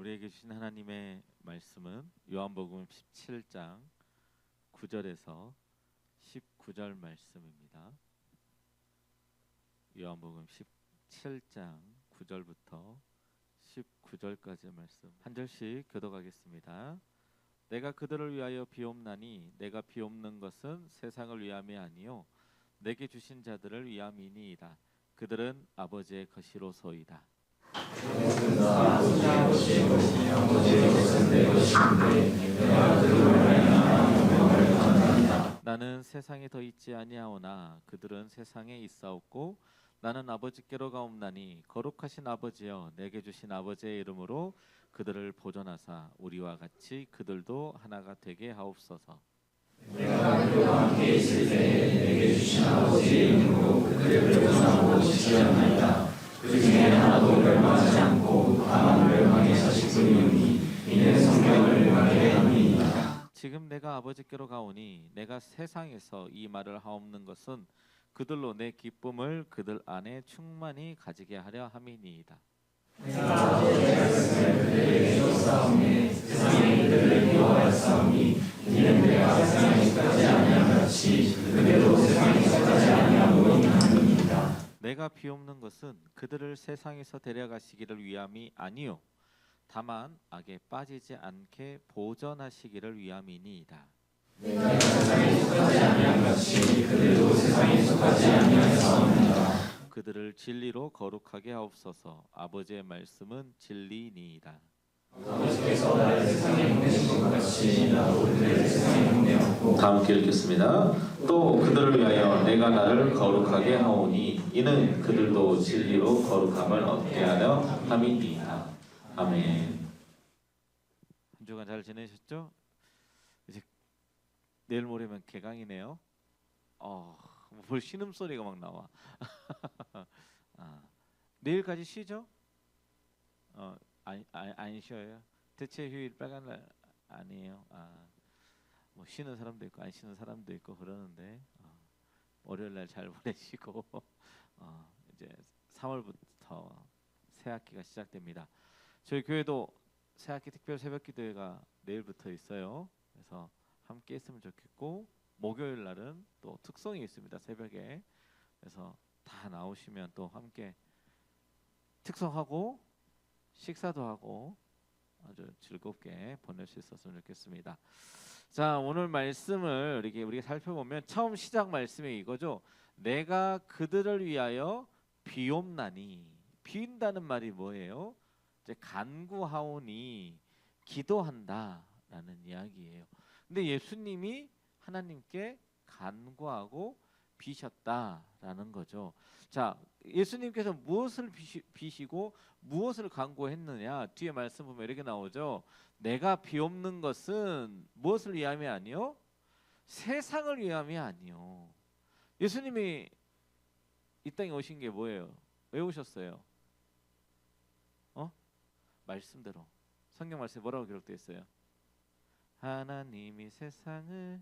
우리에게 주신 하나님의 말씀은 요한복음 17장 9절에서 19절 말씀입니다. 요한복음 17장 9절부터 19절까지의 말씀 한 절씩 교독하겠습니다. 내가 그들을 위하여 비옵나니 내가 비옵는 것은 세상을 위함이 아니요 내게 주신 자들을 위함이니이다. 그들은 아버지의 것이로소이다. 나는 세상에 더 있지 아니하오나 그들은 세상에 있사옵고 나는 아버지께로 가옵나니 거룩하신 아버지여 내게 주신 아버지의 이름으로 그들을 보존하사 우리와 같이 그들도 하나가 되게 하옵소서. 내가 그들과 함께 있을 때에 내게 주신 아버지의 이름으로 그들을 보존하고 지키려나이다. 그 중에 하나도 멸망하지 않고 다만 멸망의 자식뿐이오니 이는 성경을 멸망하게 함이니이다. 지금 내가 아버지께로 가오니 내가 세상에서 이 말을 하옵는 것은 그들로 내 기쁨을 그들 안에 충만히 가지게 하려 함이니이다. 내가 아버지의 말씀을 그들에게 주었사오니 세상이 그들을 미워하였사오니 이는 내가 세상에 속하지 아니함 같이 그들도 세상에 속하지 아니하노니 함이니이다. 내가 비옵는 것은 그들을 세상에서 데려가시기를 위함이 아니요 다만 악에 빠지지 않게 보전하시기를 위함이니이다. 내가 세상에 속하지 아니함 같이 그들도 세상에 속하지 아니하였사옵니다. 그들을 진리로 거룩하게 하옵소서. 아버지의 말씀은 진리니이다. 아버지께서 나를 세상에 보내신 것 같이 나도 그들을 세상에 보내었고. 다 함께 읽겠습니다. 또 그들을 위하여 내가 나를 거룩하게 하오니 이는 그들도 진리로 거룩함을 얻게 하려 함이니이다. 아멘. 한 주간 잘 지내셨죠? 이제 내일 모레면 개강이네요. 뭘 신음소리가 막 나와. 내일까지 쉬죠? 안 쉬어요. 대체 휴일 빨간 날 아니에요. 뭐 쉬는 사람도 있고 안 쉬는 사람도 있고 그러는데 월요일 날 잘 보내시고 이제 3월부터 새 학기가 시작됩니다. 저희 교회도 새 학기 특별 새벽 기도회가 내일부터 있어요. 그래서 함께 했으면 좋겠고 목요일 날은 또 특송이 있습니다. 새벽에. 그래서 다 나오시면 또 함께 특송하고 식사도 하고 아주 즐겁게 보낼 수 있었으면 좋겠습니다. 자, 오늘 말씀을 우리가 살펴보면 처음 시작 말씀이 이거죠. 내가 그들을 위하여 비옵나니. 비운다는 말이 뭐예요? 이제 간구하오니 기도한다라는 이야기예요. 근데 예수님이 하나님께 간구하고 비셨다라는 거죠. 자, 예수님께서 무엇을 비시고 무엇을 간구했느냐? 뒤에 말씀 보면 이렇게 나오죠. 내가 비옵는 것은 무엇을 위함이 아니요? 세상을 위함이 아니요. 예수님이 이 땅에 오신 게 뭐예요? 왜 오셨어요? 말씀대로. 성경 말씀에 뭐라고 기록되어 있어요? 하나님이 세상을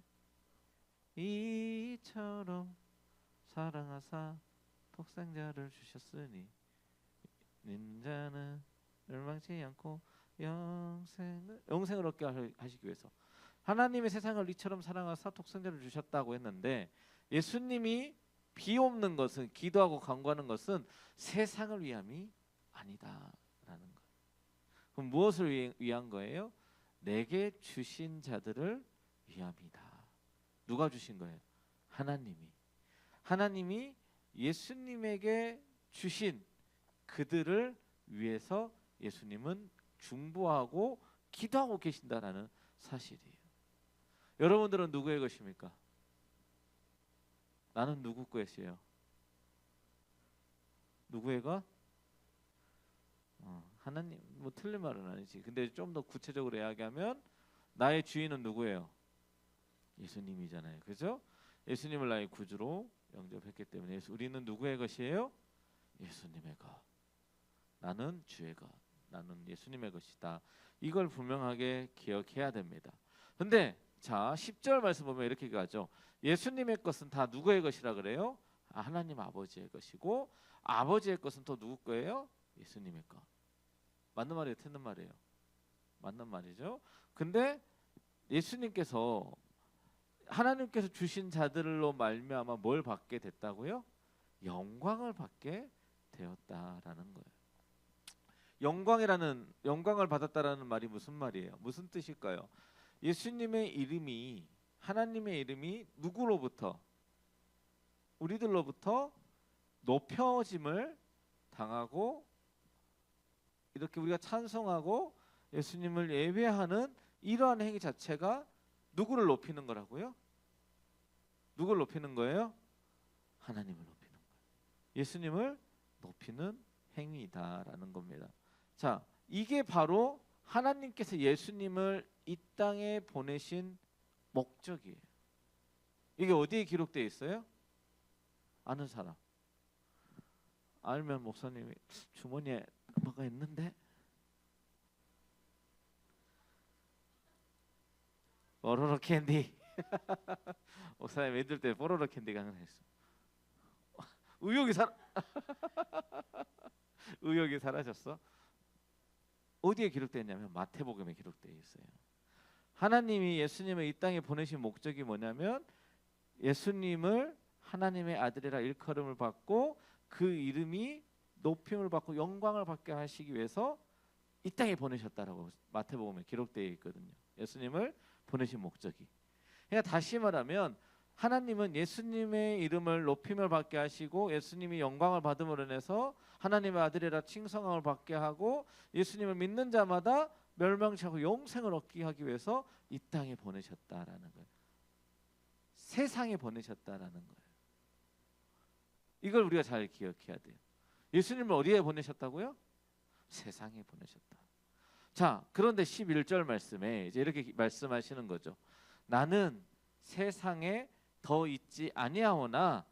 이처럼 사랑하사 독생자를 주셨으니 인자는 멸망치 않고 영생을 얻게 하시기 위해서 하나님의 세상을 이처럼 사랑하사 독생자를 주셨다고 했는데 예수님이 비옵는 것은 기도하고 간구하는 것은 세상을 위함이 아니다라는 것. 그럼 무엇을 위한 거예요? 내게 주신 자들을 위함이다. 누가 주신 거예요? 하나님이 예수님에게 주신 그들을 위해서 예수님은 중보하고 기도하고 계신다라는 사실이에요. 여러분들은 누구의 것입니까? 나는 누구 것이에요? 누구의 것? 하나님, 뭐 틀린 말은 아니지. 근데 좀 더 구체적으로 이야기하면 나의 주인은 누구예요? 예수님이잖아요. 그죠? 예수님을 나의 구주로 영접했기 때문에 우리는 누구의 것이에요? 예수님의 것. 나는 주의 것. 나는 예수님의 것이다. 이걸 분명하게 기억해야 됩니다. 근데 자 10절 말씀 보면 이렇게 가죠. 예수님의 것은 다 누구의 것이라 그래요? 하나님 아버지의 것이고 아버지의 것은 또 누구 거예요? 예수님의 것. 맞는 말이에요? 틀린 말이에요? 맞는 말이죠. 근데 예수님께서 하나님께서 주신 자들로 말미암아 뭘 받게 됐다고요? 영광을 받게 되었다라는 거예요. 영광을 받았다라는 말이 무슨 말이에요? 무슨 뜻일까요? 예수님의 이름이 하나님의 이름이 누구로부터 우리들로부터 높여짐을 당하고 이렇게 우리가 찬송하고 예수님을 예배하는 이러한 행위 자체가 누구를 높이는 거라고요? 누구를 높이는 거예요? 하나님을 높이는 거예요. 예수님을 높이는 행위다라는 겁니다. 자, 이게 바로 하나님께서 예수님을 이 땅에 보내신 목적이에요. 이게 어디에 기록되어 있어요? 아는 사람. 알면 목사님이 주머니에 뭐가 있는데? 뽀로로 캔디. 목사님 애들 때 뽀로로 캔디가 하나 있어. 의욕이 사라졌어. 어디에 기록되었냐면 마태복음에 기록되어 있어요. 하나님이 예수님을 이 땅에 보내신 목적이 뭐냐면 예수님을 하나님의 아들이라 일컬음을 받고 그 이름이 높임을 받고 영광을 받게 하시기 위해서 이 땅에 보내셨다라고 마태복음에 기록되어 있거든요. 예수님을 보내신 목적이. 그러니까 다시 말하면 하나님은 예수님의 이름을 높임을 받게 하시고 예수님이 영광을 받음으로 인해서 하나님의 아들이라 칭송함을 받게 하고 예수님을 믿는 자마다 멸망치 않고 영생을 얻게 하기 위해서 이 땅에 보내셨다라는 거예요. 세상에 보내셨다라는 거예요. 이걸 우리가 잘 기억해야 돼요. 예수님을 어디에 보내셨다고요? 세상에 보내셨다. 자, 그런데 11절 말씀에 이제 이렇게 말씀하시는 거죠. 나는 세상에 더 있지 아니하오나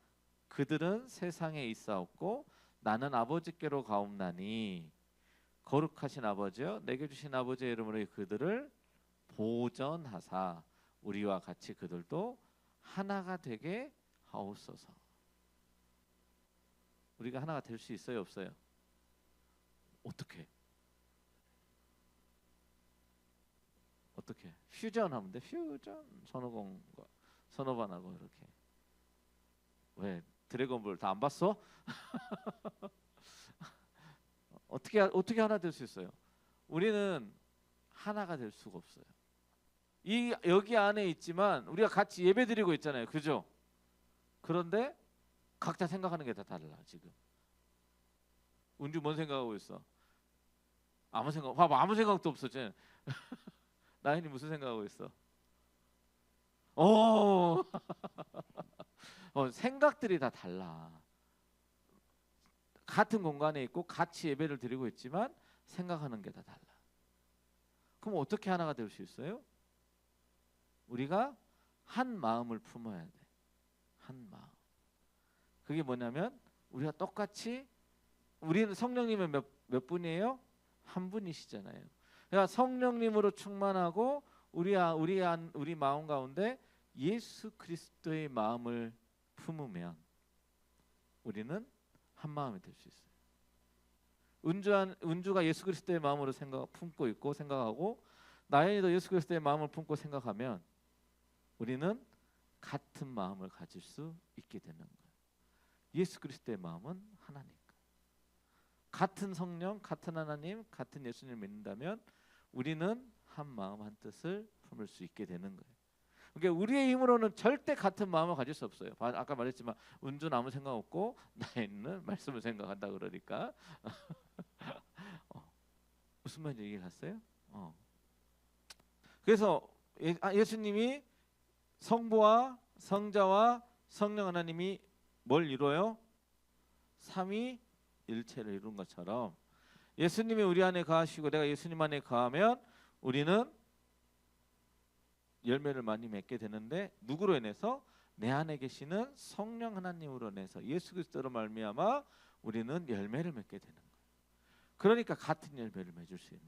그들은 세상에 있사옵고 나는 아버지께로 가옵나니 거룩하신 아버지여 내게 주신 아버지의 이름으로 그들을 보전하사 우리와 같이 그들도 하나가 되게 하옵소서. 우리가 하나가 될 수 있어요, 없어요? 어떻게? 퓨전하면 돼. 퓨전 선호공과 선호반하고 이렇게. 왜 드래곤볼 다 안 봤어? 어떻게 하나 될 수 있어요? 우리는 하나가 될 수가 없어요. 여기 안에 있지만 우리가 같이 예배드리고 있잖아요, 그죠? 그런데 각자 생각하는 게 다 달라 지금. 은주 뭔 생각하고 있어? 아무 생각도 없어. 쟤. 나인이 무슨 생각하고 있어? 생각들이 다 달라. 같은 공간에 있고 같이 예배를 드리고 있지만 생각하는 게 다 달라. 그럼 어떻게 하나가 될 수 있어요? 우리가 한 마음을 품어야 돼. 한 마음. 그게 뭐냐면 우리가 똑같이 우리는 성령님은 몇 분이에요? 한 분이시잖아요. 그러니까 성령님으로 충만하고 우리 마음 가운데 예수 그리스도의 마음을 품으면 우리는 한 마음이 될 수 있어요. 은주가 예수 그리스도의 마음으로 품고 있고 생각하고 나연이도 예수 그리스도의 마음을 품고 생각하면 우리는 같은 마음을 가질 수 있게 되는 거예요. 예수 그리스도의 마음은 하나니까. 같은 성령, 같은 하나님, 같은 예수님을 믿는다면 우리는 한 마음 한 뜻을 품을 수 있게 되는 거예요. 그러니까 우리의 힘으로는 절대 같은 마음을 가질 수 없어요. 아까 말했지만 은주는 아무 생각 없고 나인은 말씀을 생각한다 그러니까 무슨 말인지 이해갔어요? 그래서 예수님이 성부와 성자와 성령 하나님이 뭘 이루어요? 삼위일체를 이룬 것처럼 예수님이 우리 안에 거하시고 내가 예수님 안에 거하면 우리는 열매를 많이 맺게 되는데 누구로 인해서? 내 안에 계시는 성령 하나님으로 인해서 예수 그리스도로 말미암아 우리는 열매를 맺게 되는 거예요. 그러니까 같은 열매를 맺을 수 있는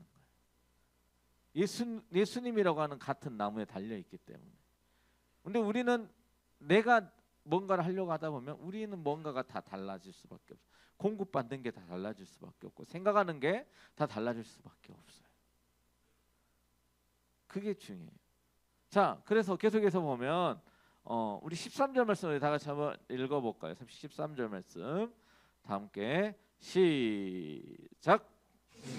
거예요. 예수님이라고 하는 같은 나무에 달려 있기 때문에. 근데 우리는 내가 뭔가를 하려고 하다 보면 우리는 뭔가가 다 달라질 수밖에 없어요. 공급받는 게 다 달라질 수밖에 없고 생각하는 게 다 달라질 수밖에 없어요. 그게 중요해요. 자, 그래서 계속해서 보면 우리 13절 말씀 우리 다 같이 한번 읽어볼까요? 13절 말씀 다 함께 시작.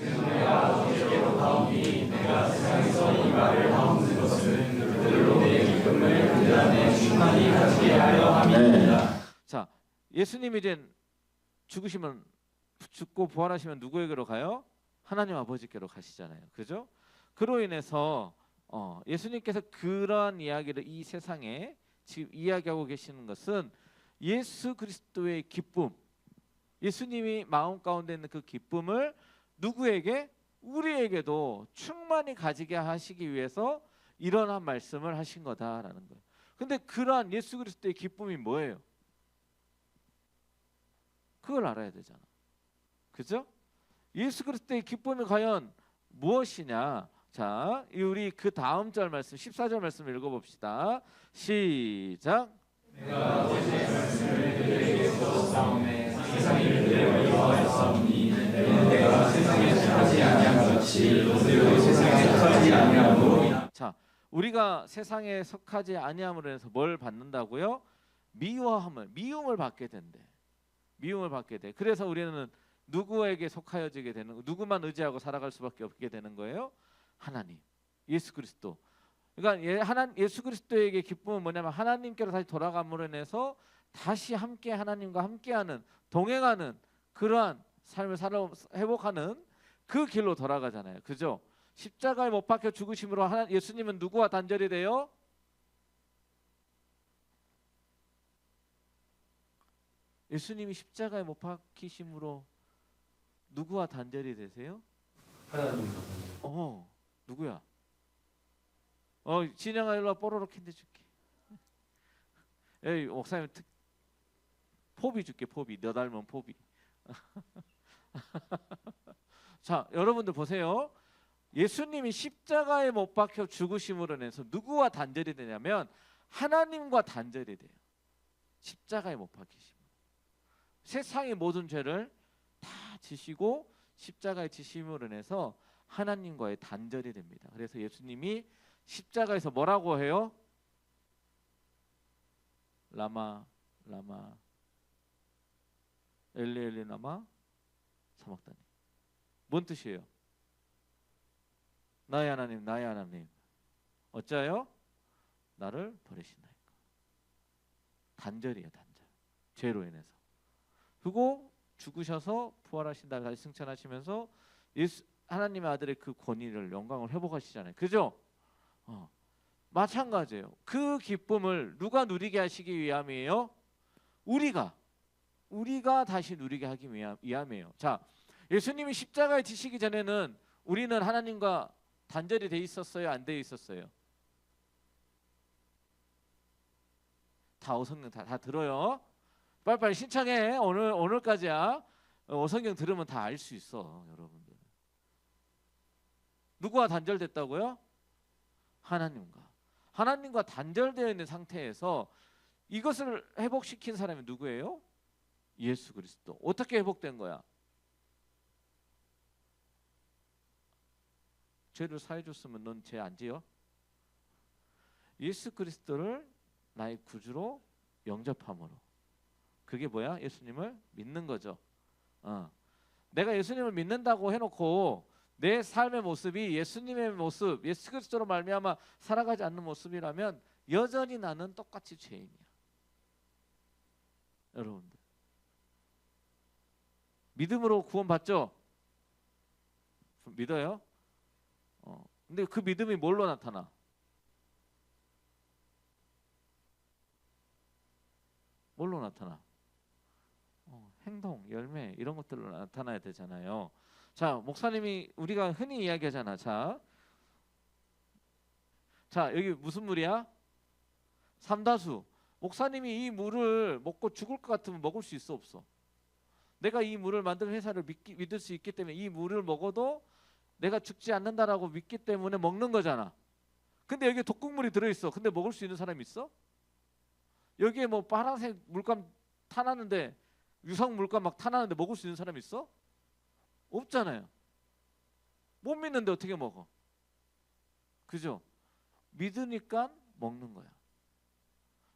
내가 너희에게로 가오니 내가 세상에서 이 말을 하옵는 것은 그들로 내 기쁨을 그들 안에 충만히 가지게 하려 함이니라. 자, 예수님이 이제 죽으시면 죽고 부활하시면 누구에게로 가요? 하나님 아버지께로 가시잖아요. 그죠? 그로 인해서 예수님께서 그러한 이야기를 이 세상에 지금 이야기하고 계시는 것은 예수 그리스도의 기쁨, 예수님이 마음 가운데 있는 그 기쁨을 누구에게? 우리에게도 충만히 가지게 하시기 위해서 이러한 말씀을 하신 거다라는 거예요. 근데 그러한 예수 그리스도의 기쁨이 뭐예요? 그걸 알아야 되잖아. 그죠? 예수 그리스도의 기쁨이 과연 무엇이냐? 자, 우리 그 다음 절 말씀 14절 말씀 읽어봅시다. 시작. 내가 어제 말씀을 그들에게서 싸움에 세상이 그들을 미워하였사오니 이는 내가 세상에 속하지 아니한 같이 너희도 세상에 속하지 아니함으로. 자, 우리가 세상에 속하지 아니함으로 해서 뭘 받는다고요? 미움을 받게 된대. 미움을 받게 돼. 그래서 우리는 누구에게 속하여지게 되는, 누구만 의지하고 살아갈 수밖에 없게 되는 거예요? 하나님, 예수 그리스도. 그러니까 예수 그리스도에게 기쁨은 뭐냐면 하나님께로 다시 돌아감으로 인해서 다시 함께 하나님과 함께하는, 동행하는 그러한 삶을 회복하는 그 길로 돌아가잖아요. 그죠? 십자가에 못 박혀 죽으심으로 예수님은 누구와 단절이 돼요? 예수님이 십자가에 못 박히심으로 누구와 단절이 되세요? 하나님과. 누구야? 진영아 일로 와, 뽀로로 캔디 줄게. 에이, 목사님 포비 줄게. 포비, 너 닮은 포비. 자, 여러분들 보세요. 예수님이 십자가에 못 박혀 죽으심으로 인해서 누구와 단절이 되냐면 하나님과 단절이 돼요. 십자가에 못 박히심으로. 세상의 모든 죄를 다 지시고 십자가에 지심으로 인해서 하나님과의 단절이 됩니다. 그래서 예수님이 십자가에서 뭐라고 해요? 라마 엘리 라마 사막다니. 뭔 뜻이에요? 나의 하나님 어찌하여 나를 버리시나이까. 단절이에요. 단절. 죄로 인해서. 그리고 죽으셔서 부활하신다 다시 승천하시면서 하나님의 아들의 그 권위를, 영광을 회복하시잖아요. 그죠? 마찬가지예요. 그 기쁨을 누가 누리게 하시기 위함이에요? 우리가 다시 누리게 하기 위함이에요. 자, 예수님이 십자가에 지시기 전에는 우리는 하나님과 단절이 돼 있었어요? 안 돼 있었어요? 다 오성경 다 들어요. 빨리빨리 신청해. 오늘까지야. 오성경 들으면 다 알 수 있어, 여러분들. 누구와 단절됐다고요? 하나님과 단절되어 있는 상태에서 이것을 회복시킨 사람이 누구예요? 예수 그리스도. 어떻게 회복된 거야? 죄를 사해 줬으면 넌 죄 안 지어? 예수 그리스도를 나의 구주로 영접함으로. 그게 뭐야? 예수님을 믿는 거죠. 내가 예수님을 믿는다고 해놓고 내 삶의 모습이 예수님의 모습, 예수 그리스도로 말미암아 살아가지 않는 모습이라면 여전히 나는 똑같이 죄인이야. 여러분들, 믿음으로 구원받죠? 믿어요? 근데 그 믿음이 뭘로 나타나? 뭘로 나타나? 행동, 열매 이런 것들로 나타나야 되잖아요. 자, 목사님이 우리가 흔히 이야기하잖아. 자, 여기 무슨 물이야? 삼다수. 목사님이 이 물을 먹고 죽을 것 같으면 먹을 수 있어, 없어? 내가 이 물을 만든 회사를 믿을 수 있기 때문에 이 물을 먹어도 내가 죽지 않는다라고 믿기 때문에 먹는 거잖아. 근데 여기에 독극물이 들어있어. 근데 먹을 수 있는 사람이 있어? 여기에 뭐 파란색 물감 타놨는데, 유성 물감 막 타놨는데 먹을 수 있는 사람이 있어? 없잖아요. 못 믿는데 어떻게 먹어? 그죠? 믿으니까 먹는 거야.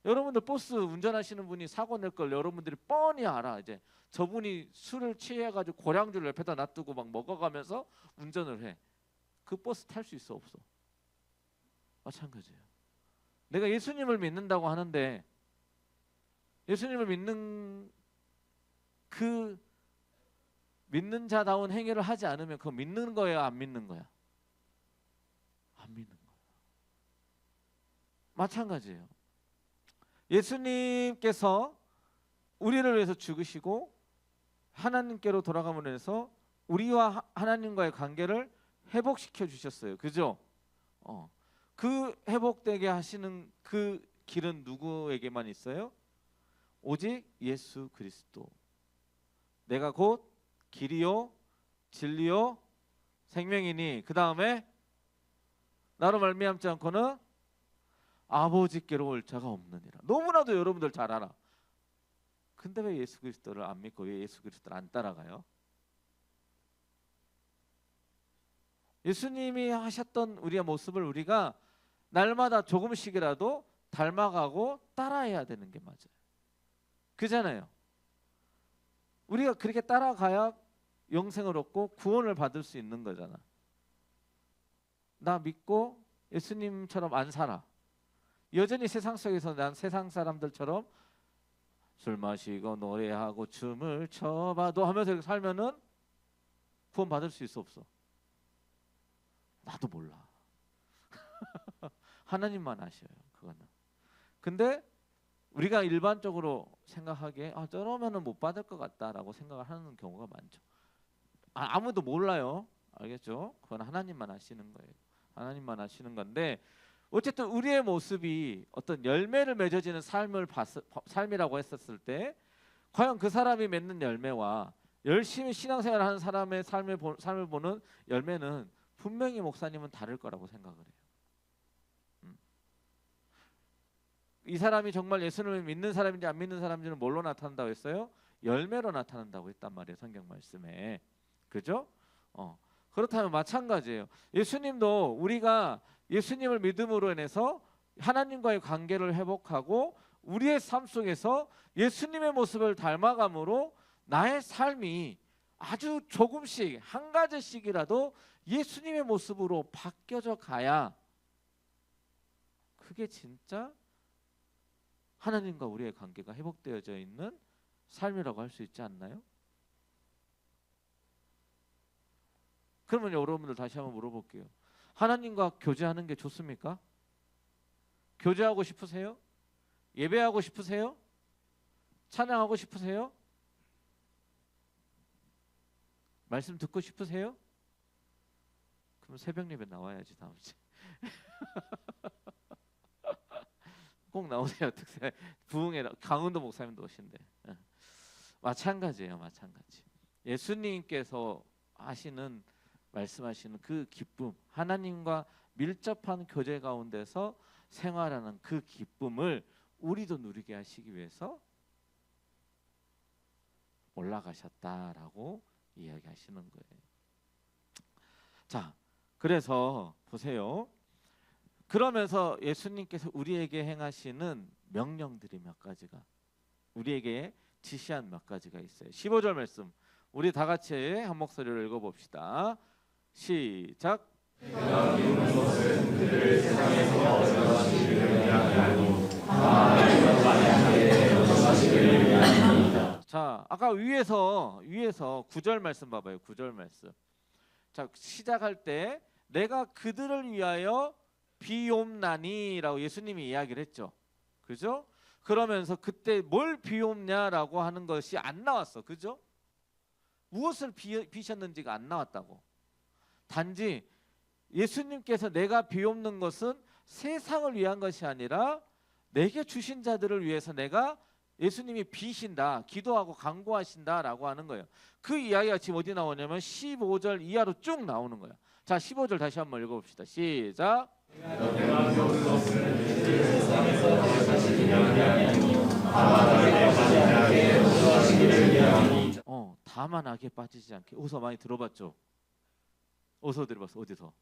여러분들 버스 운전하시는 분이 사고 낼 걸 여러분들이 뻔히 알아. 이제 저분이 술을 취해가지고 고량주를 옆에다 놔두고 막 먹어가면서 운전을 해. 그 버스 탈 수 있어 없어? 마찬가지예요. 내가 예수님을 믿는다고 하는데 예수님을 믿는 그 믿는 자다운 행위를 하지 않으면 그거 믿는 거야 안 믿는 거야? 안 믿는 거야. 마찬가지예요. 예수님께서 우리를 위해서 죽으시고 하나님께로 돌아감으로 해서 우리와 하나님과의 관계를 회복시켜 주셨어요. 그죠? 그 회복되게 하시는 그 길은 누구에게만 있어요? 오직 예수 그리스도. 내가 곧 길이요 진리요 생명이니 그 다음에 나로 말미암지 않고는 아버지께로 올 자가 없느니라. 너무나도 여러분들 잘 알아. 근데 왜 예수 그리스도를 안 믿고 왜 예수 그리스도를 안 따라가요? 예수님이 하셨던 우리의 모습을 우리가 날마다 조금씩이라도 닮아가고 따라해야 되는 게 맞아요. 그잖아요. 우리가 그렇게 따라가야 영생을 얻고 구원을 받을 수 있는 거잖아. 나 믿고 예수님처럼 안 살아. 여전히 세상 속에서 난 세상 사람들처럼 술 마시고 노래하고 춤을 춰봐도 하면서 이렇게 살면은 구원 받을 수 있어 없어? 나도 몰라. 하나님만 아셔요. 그거는. 근데 우리가 일반적으로 생각하기에 저러면은 못 받을 것 같다라고 생각을 하는 경우가 많죠. 아무도 몰라요. 알겠죠? 그건 하나님만 아시는 거예요. 하나님만 아시는 건데 어쨌든 우리의 모습이 어떤 열매를 맺어지는 삶이라고 했었을 때 과연 그 사람이 맺는 열매와 열심히 신앙생활을 하는 사람의 삶을 보는 열매는 분명히 목사님은 다를 거라고 생각을 해요. 이 사람이 정말 예수님을 믿는 사람인지 안 믿는 사람인지는 뭘로 나타난다고 했어요? 열매로 나타난다고 했단 말이에요. 성경 말씀에. 그죠? 그렇다면 마찬가지예요. 예수님도 우리가 예수님을 믿음으로 인해서 하나님과의 관계를 회복하고 우리의 삶 속에서 예수님의 모습을 닮아감으로 나의 삶이 아주 조금씩 한 가지씩이라도 예수님의 모습으로 바뀌어져 가야 그게 진짜 하나님과 우리의 관계가 회복되어져 있는 삶이라고 할 수 있지 않나요? 그러면 여러분들 다시 한번 물어볼게요. 하나님과 교제하는 게 좋습니까? 교제하고 싶으세요? 예배하고 싶으세요? 찬양하고 싶으세요? 말씀 듣고 싶으세요? 그럼 새벽 예배 나와야지 다음 주에. 꼭 나오세요. 특세 부흥회 강원도 목사님도 오신대. 마찬가지예요. 마찬가지. 예수님께서 하시는 말씀하시는 그 기쁨, 하나님과 밀접한 교제 가운데서 생활하는 그 기쁨을 우리도 누리게 하시기 위해서 올라가셨다라고 이야기하시는 거예요. 자, 그래서 보세요. 그러면서 예수님께서 우리에게 행하시는 명령들이 몇 가지가 우리에게 지시한 몇 가지가 있어요. 15절 말씀 우리 다 같이 한 목소리로 읽어봅시다. 시작. 자, 아까 위에서 9절 말씀 봐봐요. 9절 말씀. 자, 시작할 때 내가 그들을 위하여 비옵나니라고 예수님이 이야기를 했죠. 그죠? 그러면서 그때 뭘 비옵냐라고 하는 것이 안 나왔어. 그죠? 무엇을 비셨는지가 안 나왔다고. 단지 예수님께서 내가 비옵는 것은 세상을 위한 것이 아니라 내게 주신 자들을 위해서 내가 예수님이 비신다, 기도하고 간구하신다라고 하는 거예요. 그 이야기가 지금 어디 나오냐면 15절 이하로 쭉 나오는 거야. 자, 15절 다시 한번 읽어봅시다. 시작. 다만 악에 빠지지 않게. 어디서 많이 들어봤죠? 어디서 들어봤어? 어디서?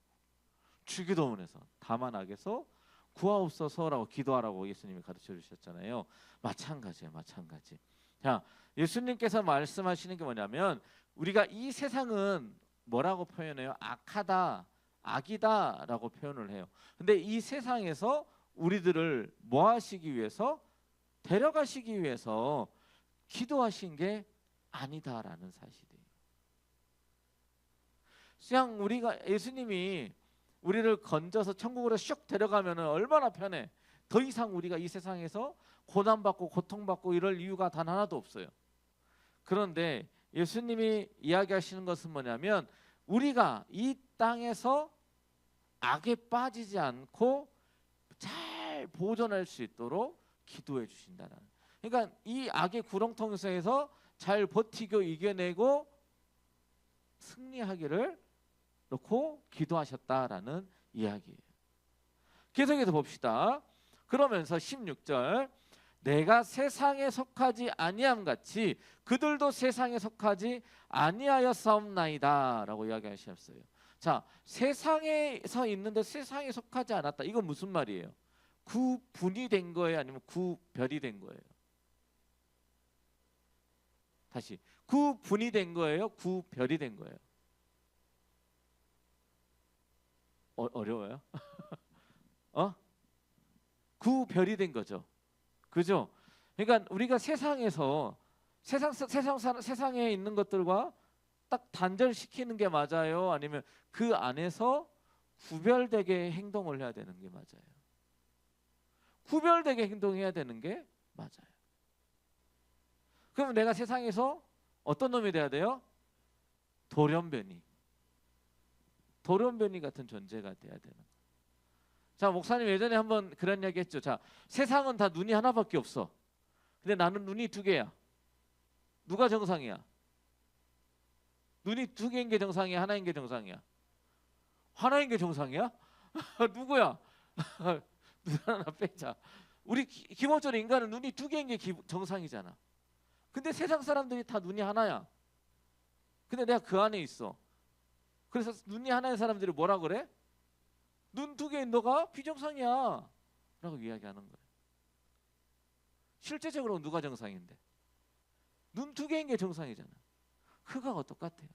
주기도문에서 다만 악에서 구하옵소서라고 기도하라고 예수님이 가르쳐 주셨잖아요. 마찬가지예요. 마찬가지. 자, 예수님께서 말씀하시는 게 뭐냐면 우리가 이 세상은 뭐라고 표현해요? 악하다, 악이다라고 표현을 해요. 근데 이 세상에서 우리들을 뭐 하시기 위해서? 데려가시기 위해서 기도하신 게 아니다라는 사실이에요. 그냥 우리가 예수님이 우리를 건져서 천국으로 슉 데려가면 얼마나 편해. 더 이상 우리가 이 세상에서 고난받고 고통받고 이럴 이유가 단 하나도 없어요. 그런데 예수님이 이야기하시는 것은 뭐냐면 우리가 이 땅에서 악에 빠지지 않고 잘 보존할 수 있도록 기도해 주신다는. 그러니까 이 악의 구렁텅이에서 잘 버티고 이겨내고 승리하기를 놓고 기도하셨다라는 이야기예요. 계속해서 봅시다. 그러면서 16절 내가 세상에 속하지 아니함 같이 그들도 세상에 속하지 아니하였사옵나이다 라고 이야기하셨어요. 자, 세상에서 있는데 세상에 속하지 않았다. 이건 무슨 말이에요? 구분이 된 거예요? 아니면 구별이 된 거예요? 다시 구분이 된 거예요? 구별이 된 거예요? 어려워요? 구별이 된 거죠. 그죠? 그러니까 우리가 세상에서 세상에 있는 것들과 딱 단절시키는 게 맞아요? 아니면 그 안에서 구별되게 행동을 해야 되는 게 맞아요? 구별되게 행동해야 되는 게 맞아요. 그럼 내가 세상에서 어떤 놈이 돼야 돼요? 돌연변이 같은 존재가 돼야 되는 거예요. 자, 목사님 예전에 한번 그런 이야기 했죠. 자, 세상은 다 눈이 하나밖에 없어. 근데 나는 눈이 두 개야. 누가 정상이야? 눈이 두 개인 게 정상이야? 하나인 게 정상이야? 하나인 게 정상이야? 누구야? 눈 하나 빼자. 우리 기본적으로 인간은 눈이 두 개인 게 정상이잖아. 근데 세상 사람들이 다 눈이 하나야. 근데 내가 그 안에 있어. 그래서 눈이 하나인 사람들이 뭐라 그래? 눈 두 개인 너가 비정상이야 라고 이야기하는 거예요. 실제적으로 누가 정상인데? 눈 두 개인 게 정상이잖아. 그거하고 똑같아요.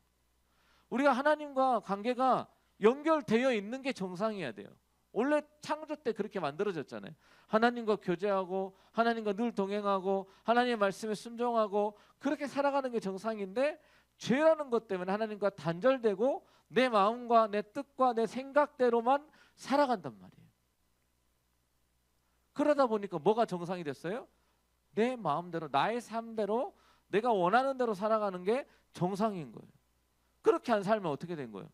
우리가 하나님과 관계가 연결되어 있는 게 정상이어야 돼요. 원래 창조 때 그렇게 만들어졌잖아요. 하나님과 교제하고 하나님과 늘 동행하고 하나님의 말씀에 순종하고 그렇게 살아가는 게 정상인데 죄라는 것 때문에 하나님과 단절되고 내 마음과 내 뜻과 내 생각대로만 살아간단 말이에요. 그러다 보니까 뭐가 정상이 됐어요? 내 마음대로 나의 삶대로 내가 원하는 대로 살아가는 게 정상인 거예요. 그렇게 안 살면 어떻게 된 거예요?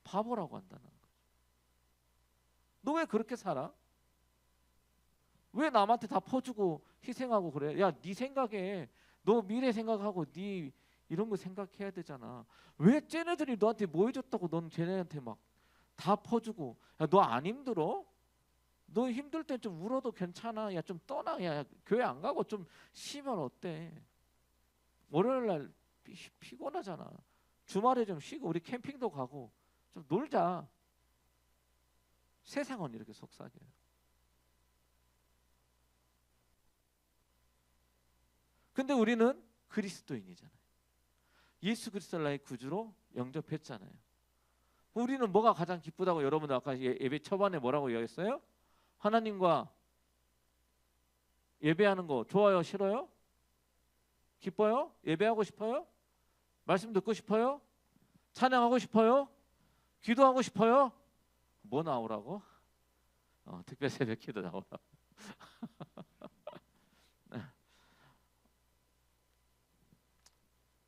바보라고 한다는 거예요. 너 왜 그렇게 살아? 왜 남한테 다 퍼주고 희생하고 그래? 야, 네 생각에 너 미래 생각하고 네 이런 거 생각해야 되잖아. 왜 쟤네들이 너한테 뭐 해줬다고 넌 쟤네한테 막 다 퍼주고. 야, 너 안 힘들어? 너 힘들 때 좀 울어도 괜찮아. 야, 좀 떠나. 야, 교회 안 가고 좀 쉬면 어때? 월요일 날 피곤하잖아. 주말에 좀 쉬고 우리 캠핑도 가고 좀 놀자. 세상은 이렇게 속삭여요. 근데 우리는 그리스도인이잖아요. 예수 그리스도를 나의 구주로 영접했잖아요. 우리는 뭐가 가장 기쁘다고 여러분 아까 예배 초반에 뭐라고 이야기했어요? 하나님과 예배하는 거 좋아요? 싫어요? 기뻐요? 예배하고 싶어요? 말씀 듣고 싶어요? 찬양하고 싶어요? 기도하고 싶어요? 뭐 나오라고? 특별 새벽 기도 나오라고.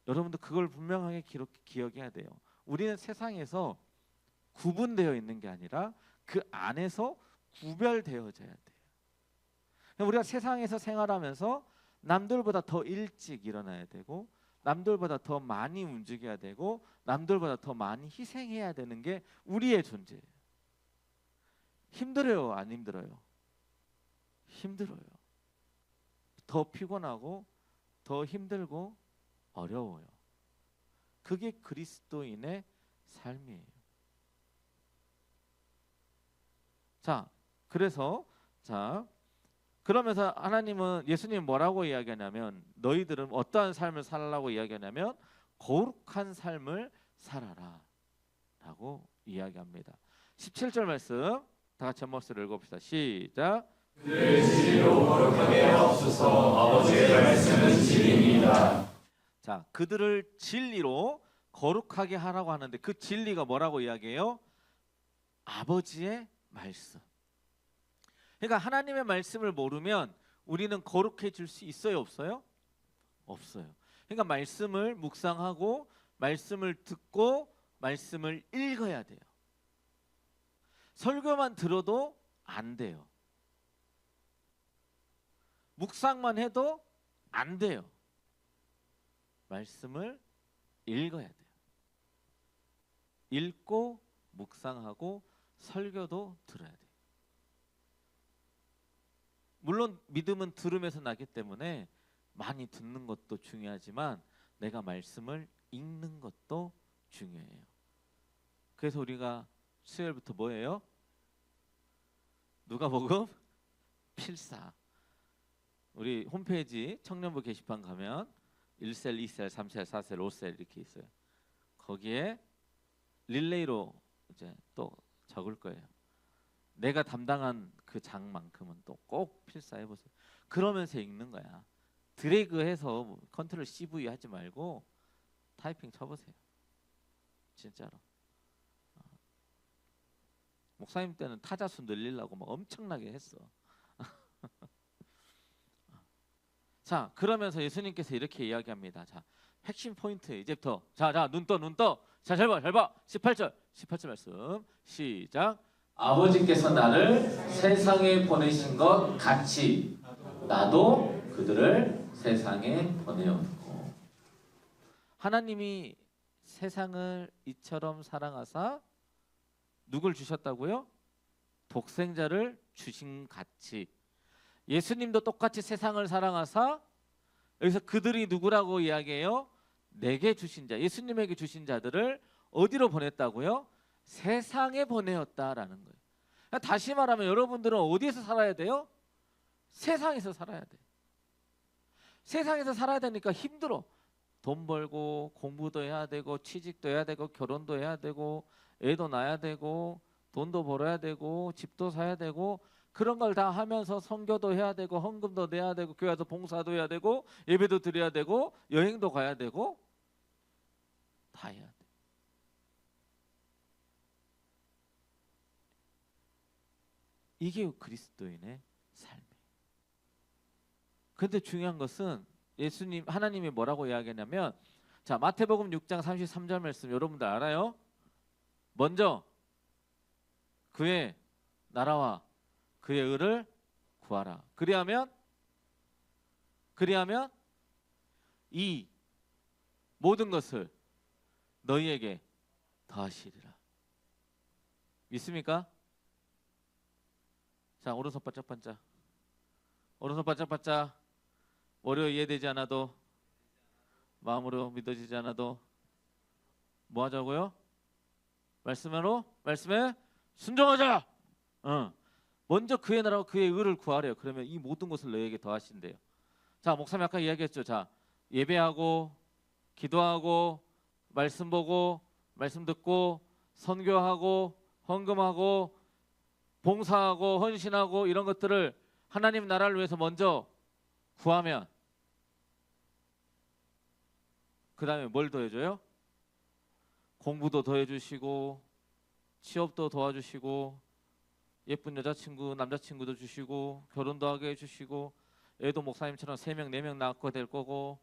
여러분도 그걸 분명하게 기억해야 돼요. 우리는 세상에서 구분되어 있는 게 아니라 그 안에서 구별되어져야 돼요. 우리가 세상에서 생활하면서 남들보다 더 일찍 일어나야 되고 남들보다 더 많이 움직여야 되고 남들보다 더 많이 희생해야 되는 게 우리의 존재예요. 힘들어요? 안 힘들어요? 힘들어요. 더 피곤하고 더 힘들고 어려워요. 그게 그리스도인의 삶이에요. 자, 그래서 자, 그러면서 하나님은 예수님 뭐라고 이야기하냐면 너희들은 어떠한 삶을 살라고 이야기하냐면 거룩한 삶을 살아라 라고 이야기합니다. 17절 말씀 다 같이 한 목소리로 읽어봅시다. 시작. 그를 진리로 거룩하게 하옵소서. 아버지의 말씀은 진리입니다. 자, 그들을 진리로 거룩하게 하라고 하는데 그 진리가 뭐라고 이야기해요? 아버지의 말씀. 그러니까 하나님의 말씀을 모르면 우리는 거룩해질 수 있어요, 없어요? 없어요. 그러니까 말씀을 묵상하고 말씀을 듣고 말씀을 읽어야 돼요. 설교만 들어도 안 돼요. 묵상만 해도 안 돼요. 말씀을 읽어야 돼요. 읽고 묵상하고 설교도 들어야 돼요. 물론 믿음은 들음에서 나기 때문에 많이 듣는 것도 중요하지만 내가 말씀을 읽는 것도 중요해요. 그래서 우리가 수요일부터 뭐예요? 누가복음 필사. 우리 홈페이지 청년부 게시판 가면 1셀, 2셀, 3셀, 4셀, 5셀 이렇게 있어요. 거기에 릴레이로 이제 또 적을 거예요. 내가 담당한 그 장만큼은 또 꼭 필사해 보세요. 그러면서 읽는 거야. 드래그해서 컨트롤 CV 하지 말고 타이핑 쳐보세요. 진짜로. 목사님 때는 타자수 늘리려고 막 엄청나게 했어. 자, 그러면서 예수님께서 이렇게 이야기합니다. 자, 핵심 포인트 이제부터 자, 눈 떠. 자, 잘 봐. 18절 말씀 시작. 아버지께서 나를 세상에 보내신 것 같이 나도 그들을 세상에 보내었고. 하나님이 세상을 이처럼 사랑하사 누굴 주셨다고요? 독생자를 주신 같이 예수님도 똑같이 세상을 사랑하사 여기서 그들이 누구라고 이야기해요? 내게 주신 자, 예수님에게 주신 자들을 어디로 보냈다고요? 세상에 보내었다라는 거예요. 그러니까 다시 말하면 여러분들은 어디에서 살아야 돼요? 세상에서 살아야 돼. 세상에서 살아야 되니까 힘들어. 돈 벌고 공부도 해야 되고 취직도 해야 되고 결혼도 해야 되고 애도 낳아야 되고 돈도 벌어야 되고 집도 사야 되고 그런 걸 다 하면서 선교도 해야 되고 헌금도 내야 되고 교회 와서 봉사도 해야 되고 예배도 드려야 되고 여행도 가야 되고 다 해야 돼. 이게 그리스도인의 삶이에요. 근데 중요한 것은 예수님 하나님이 뭐라고 이야기하냐면 자, 마태복음 6장 33절 말씀 여러분들 알아요? 먼저 그의 나라와 그의 의를 구하라. 그리하면 이 모든 것을 너희에게 더하시리라. 믿습니까? 자, 오른손 반짝반짝. 오른손 반짝반짝. 머리로 이해되지 않아도 마음으로 믿어지지 않아도 뭐 하자고요? 말씀에 순종하자. 먼저 그의 나라와 그의 의를 구하래요. 그러면 이 모든 것을 너희에게 더하신대요. 자, 목사님 아까 이야기했죠. 자, 예배하고 기도하고 말씀 보고 말씀 듣고 선교하고 헌금하고 봉사하고 헌신하고 이런 것들을 하나님 나라를 위해서 먼저 구하면 그 다음에 뭘 더해줘요? 공부도 더해주시고 취업도 도와주시고 예쁜 여자친구 남자친구도 주시고 결혼도 하게 해주시고 애도 목사님처럼 3명 4명 낳고 될 거고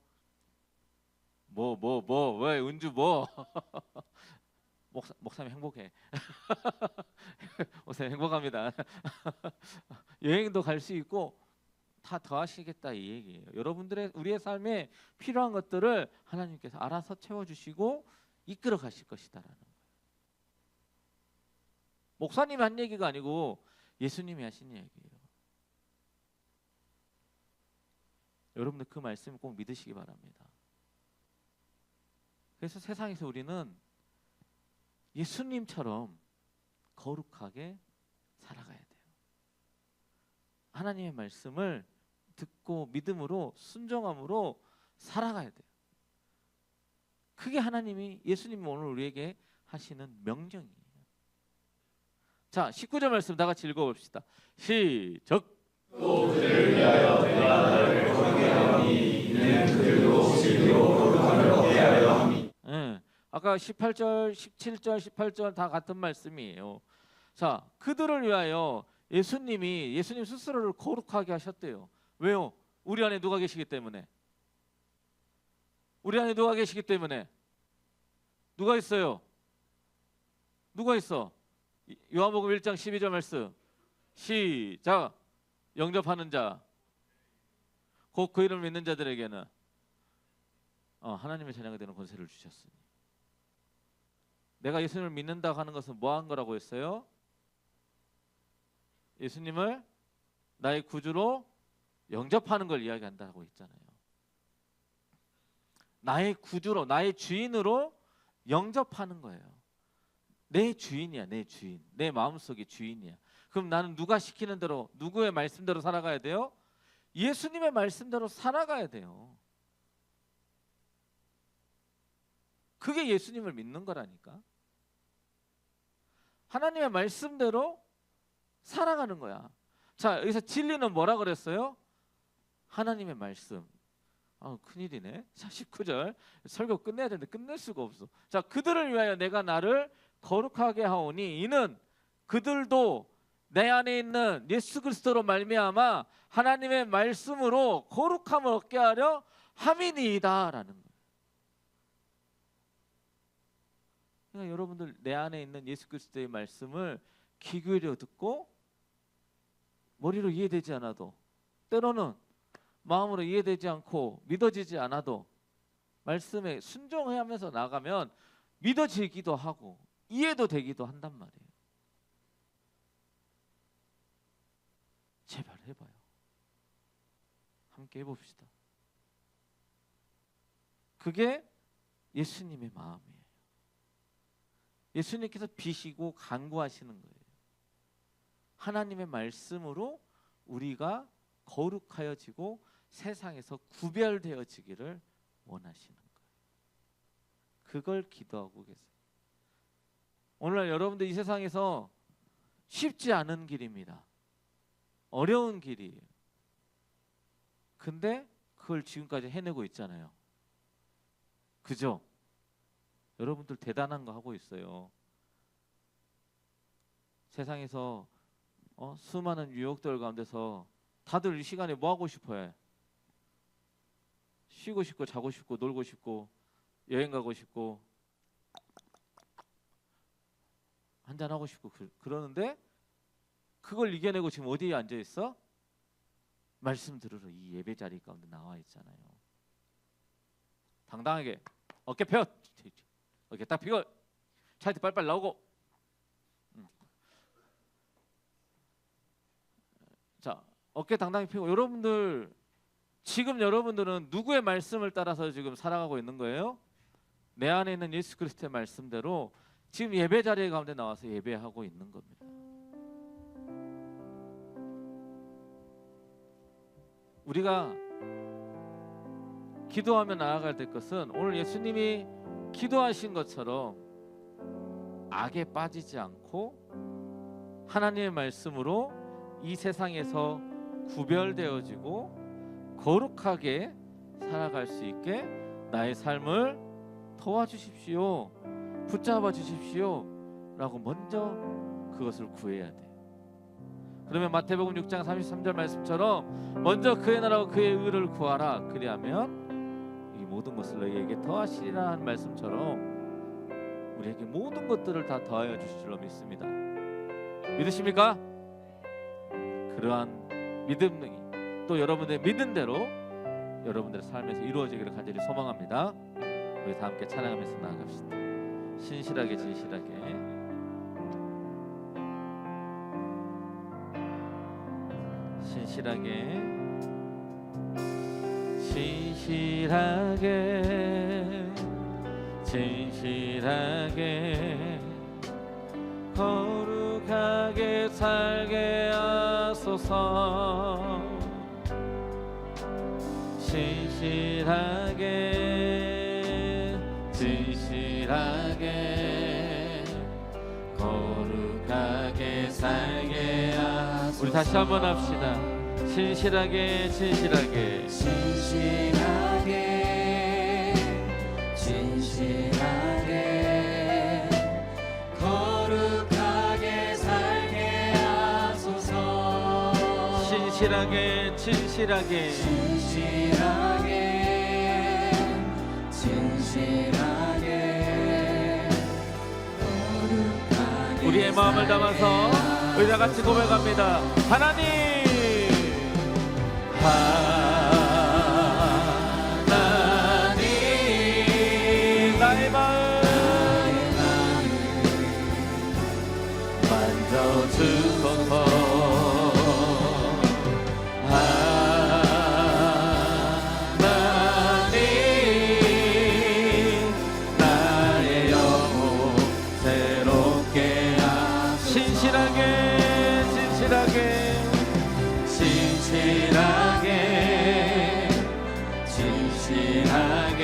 왜 은주 목사님 행복해. 목사님 행복합니다. 여행도 갈 수 있고 다 더하시겠다 이 얘기예요. 여러분들의 우리의 삶에 필요한 것들을 하나님께서 알아서 채워주시고 이끌어 가실 것이다라는 거예요. 목사님이 한 얘기가 아니고 예수님이 하신 얘기예요. 여러분들 그 말씀 꼭 믿으시기 바랍니다. 그래서 세상에서 우리는 예수님처럼 거룩하게 살아가야 돼요. 하나님의 말씀을 듣고 믿음으로 순종함으로 살아가야 돼요. 그게 하나님이 예수님이 오늘 우리에게 하시는 명령이에요. 자, 19절 말씀 다 같이 읽어봅시다. 시작. 또 그들을 위하여 내가 나를 거룩하게 하오니 이는 그들도 진리로 거룩함을 얻게 하려 함이. 아까 18절, 17절, 18절 다 같은 말씀이에요. 자, 그들을 위하여 예수님 스스로를 거룩하게 하셨대요. 왜요? 우리 안에 누가 계시기 때문에. 우리 안에 누가 계시기 때문에. 누가 있어요? 누가 있어? 요한복음 1장 12절 말씀 시작. 영접하는 자 곧 그 이름을 믿는 자들에게는 하나님의 자녀가 되는 권세를 주셨으니. 내가 예수님을 믿는다고 하는 것은 뭐 한 거라고 했어요? 예수님을 나의 구주로 영접하는 걸 이야기한다고 했잖아요. 나의 구주로, 나의 주인으로 영접하는 거예요. 내 주인이야, 내 주인. 내 마음속의 주인이야. 그럼 나는 누가 시키는 대로, 누구의 말씀대로 살아가야 돼요? 예수님의 말씀대로 살아가야 돼요. 그게 예수님을 믿는 거라니까. 하나님의 말씀대로 살아가는 거야. 자, 여기서 진리는 뭐라 그랬어요? 하나님의 말씀. 큰일이네. 자, 19절 설교 끝내야 되는데 끝낼 수가 없어. 자, 그들을 위하여 내가 나를 거룩하게 하오니 이는 그들도 내 안에 있는 예수 그리스도로 말미암아 하나님의 말씀으로 거룩함을 얻게 하려 함이니이다라는 거예요. 그러니까 여러분들 내 안에 있는 예수 그리스도의 말씀을 귀 기울여 듣고 머리로 이해되지 않아도, 때로는 마음으로 이해되지 않고 믿어지지 않아도 말씀에 순종하면서 나가면 믿어지기도 하고 이해도 되기도 한단 말이에요. 제발 해봐요. 함께 해봅시다. 그게 예수님의 마음이에요. 예수님께서 비시고 간구하시는 거예요. 하나님의 말씀으로 우리가 거룩하여지고 세상에서 구별되어지기를 원하시는 거예요. 그걸 기도하고 계세요. 오늘날 여러분들 이 세상에서 쉽지 않은 길입니다. 어려운 길이에요. 근데 그걸 지금까지 해내고 있잖아요. 그죠? 여러분들 대단한 거 하고 있어요. 세상에서 수많은 유혹들 가운데서 다들 이 시간에 뭐 하고 싶어해? 쉬고 싶고 자고 싶고 놀고 싶고 여행 가고 싶고 한잔 하고 싶고 그러는데 그걸 이겨내고 지금 어디에 앉아 있어? 말씀 들으러 이 예배 자리 가운데 나와 있잖아요. 당당하게 어깨 펴, 어깨 딱 펴고 차이트 빨빨 나오고. 자, 어깨 당당히 펴고. 여러분들 지금 여러분들은 누구의 말씀을 따라서 지금 살아가고 있는 거예요? 내 안에 있는 예수 그리스도의 말씀대로 지금 예배 자리에 가운데 나와서 예배하고 있는 겁니다. 우리가 기도하며 나아갈 될 것은 오늘 예수님이 기도하신 것처럼 악에 빠지지 않고 하나님의 말씀으로 이 세상에서 구별되어지고 거룩하게 살아갈 수 있게 나의 삶을 도와주십시오, 붙잡아 주십시오 라고 먼저 그것을 구해야 돼. 그러면 마태복음 6장 33절 말씀처럼 먼저 그의 나라와 그의 의를 구하라, 그리하면 이 모든 것을 너희에게 더하시리라 하는 말씀처럼 우리에게 모든 것들을 다 더하여 주실 줄로 믿습니다. 믿으십니까? 그러한 믿음이 또 여러분의 믿은 대로 여러분들의 삶에서 이루어지기를 간절히 소망합니다. 우리 다 함께 찬양하면서 나아갑시다. 신실하게 진실하게 신실하게 진실하게 진실하게 거룩하게 살게 하소서. 하소서. 신실하게 진실하게 거룩하게 살게 하소서. 우리 다시 한번 합시다. 진실하게 진실하게 진실하게 진실하게 거룩하게 살게 하소서. 진실하게 진실하게 진실하게 진실하게 거룩하게 우리의 마음을 담아서 우리 다 같이 고백합니다. 하나님 나의 마음 만져주소서. 하나님 나의 영혼 새롭게 진실하게 진실하게 진실하게 진실하게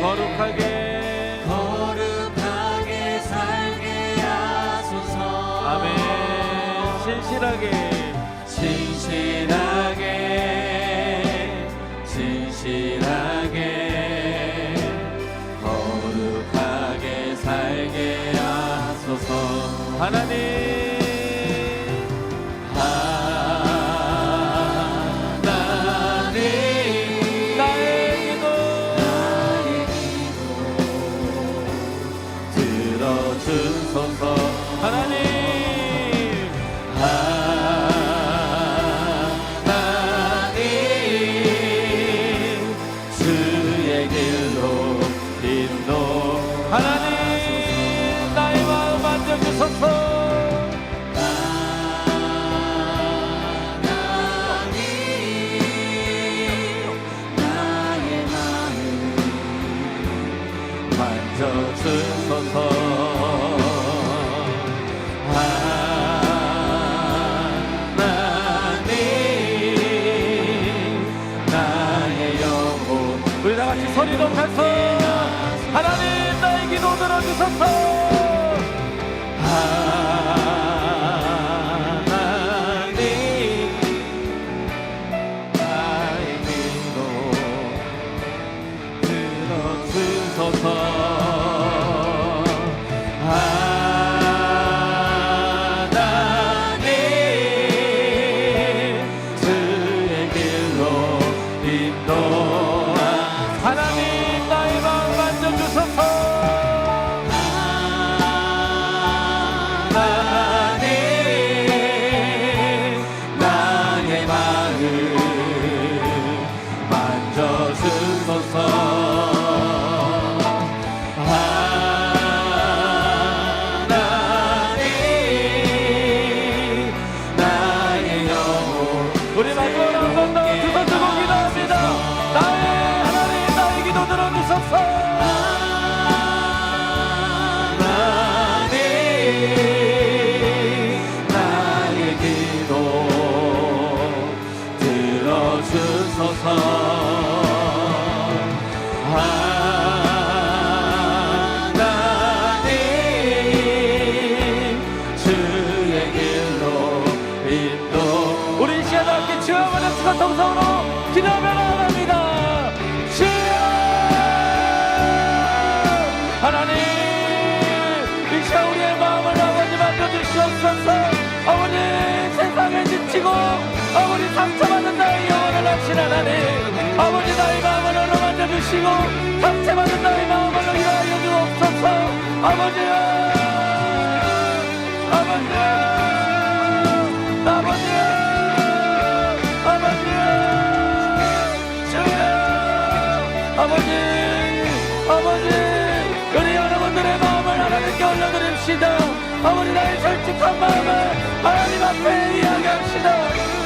거룩하게 거룩하게 살게 하소서. 아멘. 진실하게 진실하게 진실하게 거룩하게 살게 하소서. 하나님 주소서. 하나님 하나님 주의 길로 인도. 하나님 나의 마음 만져주소서. 하나님 나의 마음 만져주소서. 우리 다 같이 소리 높여서 하나님 나의 기도 들어주소서. 하나님 나의 기도 들어주소서. 하나님 주의 길로 인도. 하나님 나의 마음 만져주소서. 하나님 나의 마음 만져주소서. 하나님 나의 영혼. 우리 마지막으로 한 번 더 두 손 들고 기도합니다. 나의 하나님 나의 기도 들어주소서. 하나님 나의 기도 들어주소서. 하나님 주의 길로 인도. 우리 이 시간 함께 주여 한번 합시다. 동성으로 기도하며 나아갑니다. 주여 하나님 이 시간 우리의 마음을 아버지 만져주시옵소서. 아버지 세상에 지치고 아버지 상처받는 나의 영혼을 하신 하나님 아버지 나의 마음을 얼어 만져주시고 상처받는 나의 마음을 위하여 주옵소서. 아버지여 아버지여 아버지여 아버지여 주여 아버지 아버지 우리 여러분들의 마음을 하나님께 올려드립시다. 아버지 나의 솔직한 마음을 하나님 앞에 이야기합시다.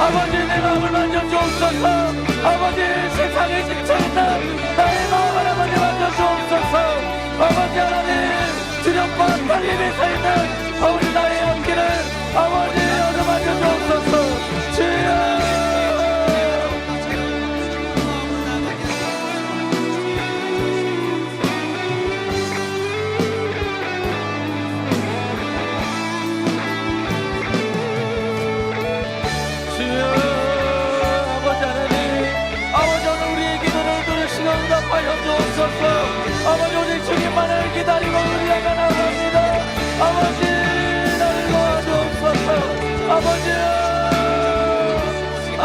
아버지 내 마음을 만져주옵소서. 아버지 세상에 지쳐있는 나의 마음을 아버지 만져주옵소서. 아버지 하나님 주력과 살림에 살는 아버지 나의 앞길을 아버지 얻어 만져주옵소서. 주여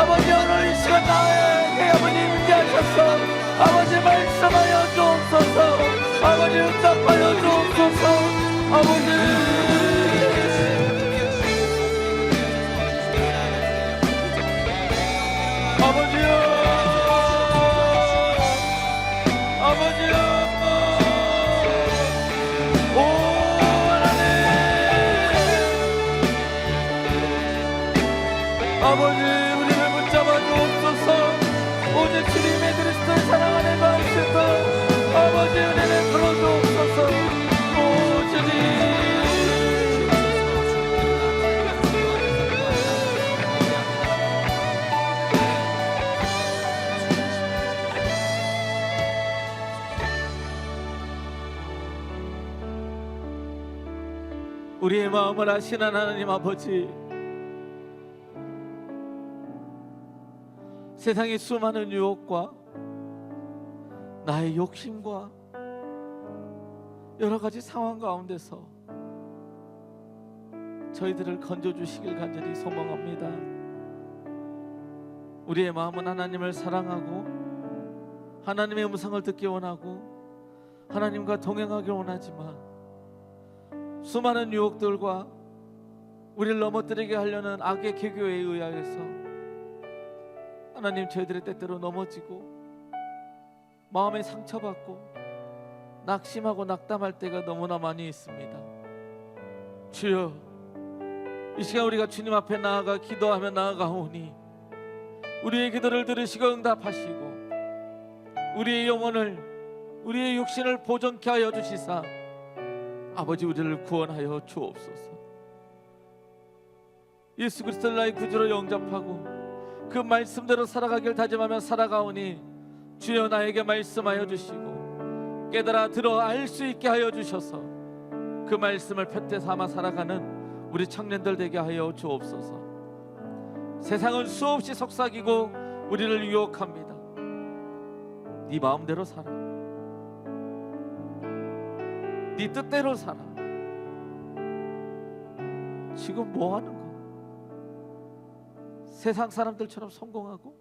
아버지 오늘 이 시간 나에게 아버지 임재하셔서 아버지 말씀하여 주옵소서. 아버지 응답하여 주옵소서. 아버지 아버지요, 아버지요, 오 하나님, 아버지 우리를 붙잡아 주옵소서. 오직 주님의 그리스도의 사랑 안에 거하시고 아버지 은혜를 풀어 주옵소서. 오 주님, 우리의 마음을 아시는 하나님 아버지, 세상의 수많은 유혹과 나의 욕심과 여러 가지 상황 가운데서 저희들을 건져주시길 간절히 소망합니다. 우리의 마음은 하나님을 사랑하고 하나님의 음성을 듣기 원하고 하나님과 동행하길 원하지만 수많은 유혹들과 우리를 넘어뜨리게 하려는 악의 계교에 의하여서 하나님 저희들의 때때로 넘어지고 마음에 상처받고 낙심하고 낙담할 때가 너무나 많이 있습니다. 주여, 이 시간 우리가 주님 앞에 나아가 기도하며 나아가오니 우리의 기도를 들으시고 응답하시고 우리의 영혼을 우리의 육신을 보존케 하여 주시사 아버지 우리를 구원하여 주옵소서. 예수 그리스도를 나의 구주로 영접하고 그 말씀대로 살아가길 다짐하며 살아가오니 주여 나에게 말씀하여 주시고 깨달아 들어 알 수 있게 하여 주셔서 그 말씀을 표태 삼아 살아가는 우리 청년들 되게 하여 주옵소서. 세상은 수없이 속삭이고 우리를 유혹합니다. 네 마음대로 살아, 네 뜻대로 살아. 지금 뭐 하는 거? 세상 사람들처럼 성공하고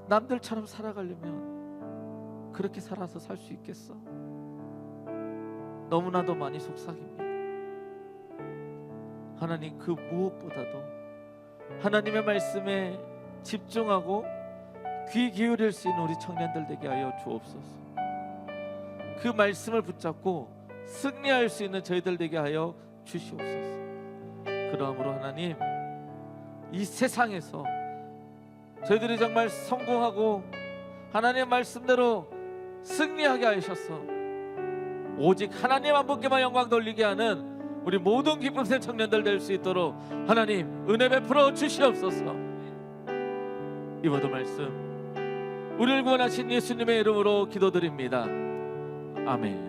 남들처럼 살아가려면 그렇게 살아서 살 수 있겠어? 너무나도 많이 속삭입니다. 하나님, 그 무엇보다도 하나님의 말씀에 집중하고 귀 기울일 수 있는 우리 청년들 되게 하여 주옵소서. 그 말씀을 붙잡고 승리할 수 있는 저희들 되게 하여 주시옵소서. 그러므로 하나님, 이 세상에서 저희들이 정말 성공하고 하나님의 말씀대로 승리하게 하셔서 오직 하나님 한 분께만 영광 돌리게 하는 우리 모든 기쁨의 청년들 될 수 있도록 하나님 은혜 베풀어 주시옵소서. 이 모든 말씀 우리를 구원하신 예수님의 이름으로 기도드립니다. 아멘.